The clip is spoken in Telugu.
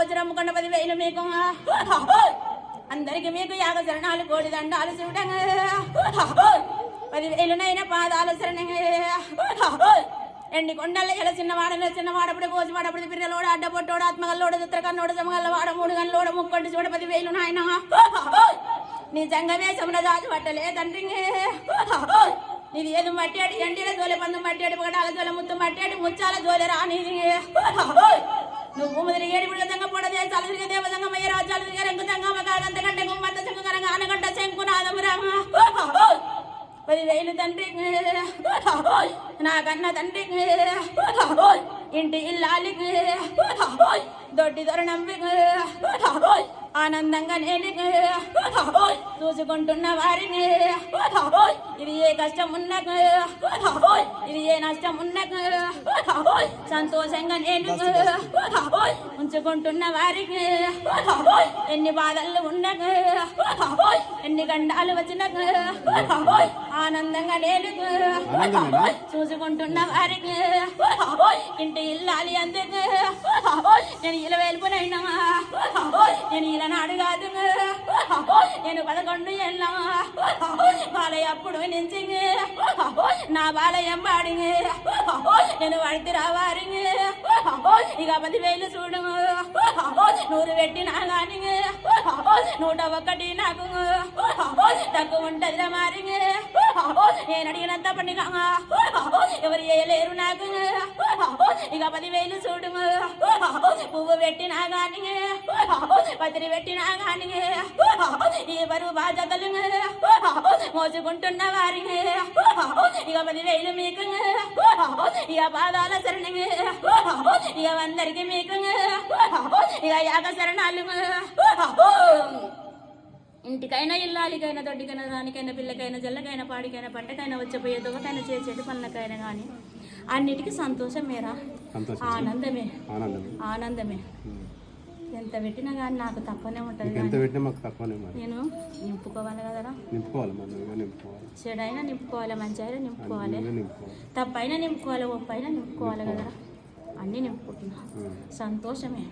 గాజరమ్ముకొండ 10,000 మీకు అందరికి మీకు యాగ శరణాలు కోడి దండాలు చూడంగా 10,000 పాదాలు శరణంగా ఎండి కొండల ఎలా చిన్నవాడప్పుడు కోసివాడప్పుడు పిల్లలోడు అడ్డపొట్టోడు ఆత్మగల్లోడు చిత్రకన్నోడు సమగల్లవాడ 3 గంటలోడు ముక్కొంటి చూడ 10,000 నాయన నీ జంగవేశమున దాచి పట్టలే తండ్రి నీది ఏది మట్టాడి ఎండిల జోలె పందు మట్టాడి పగడాల జోలె ముత్తు మట్టాడి ముచ్చాల జోలె రాని నువ్వు భూమి తిరిగి ఏడుగుడు జంగ పొడ దేశాలు తిరిగి దేవజంగమయ్య రాజ్యాలు తిరిగి రంగు జంగమ కాదంతకంటే గుమ్మంత శంకుకరంగ ఆనగడ్డ శంకునాదము రామ 10,000 తండ్రి నాకన్న తండ్రి ఇంటి ఇల్లాలికి దొడ్డి దొరణంబి ఆనందంగా నేను చూసుకుంటున్న వారిని ఇది ఏ కష్టం ఉన్న ఇది ఏ నష్టం ఉన్న సంతోషంగా నేను ఉంచుకుంటున్న వారికి ఎన్ని బాధలు ఉన్న ఎన్ని గండాలు వచ్చిన ఆనందంగా నేను చూసుకుంటున్న వారికి ఇంటి ఇల్లాలి అందుకు నేను ఇలా వెళ్ళిపోయినా నేను ఇలా నాడు కాదు నేను 11 ఏళ్ళ బాలయ్య అప్పుడు నుంచి నా బాలయ్యం పాడి నేను పడితే రావారి ఇక 10,000 చూడు 100 పెట్టినా కానీ 101 నాకు తక్కువ ఉంటది రా మారి నేను అడిగినంత పండుగ ఎవరు చేయలేరు నాకు ఇక 10,000 చూడు పువ్వు పెట్టినా కానీ పత్రి పెట్టినా కానీ ఈ బరువు బాధ్యతలు మోసుకుంటున్న వారిని ఇక 10,000 మీకు ఇక పాదాల శరణి ఇక అందరికి మీకు ఇక యాగ శరణాలు ఇంటికైనా ఇల్లాలికైనా దొడ్డికైనా దానికైనా పిల్లకైనా జల్లకైనా పాడికైనా పంటకైనా వచ్చేపోయే దొంగకైనా చేసేటి పనులకైనా కానీ అన్నిటికీ సంతోషం మేరా ఆనందమే ఆనందమే ఎంత పెట్టినా కానీ నాకు తక్కువనే ఉంటుంది నేను నింపుకోవాలి కదరా చెడైనా నింపుకోవాలి మంచి అయినా నింపుకోవాలి తప్పైనా నింపుకోవాలి ఒప్పైనా నింపుకోవాలి కదరా అన్నీ నింపుకుంటున్నా సంతోషమే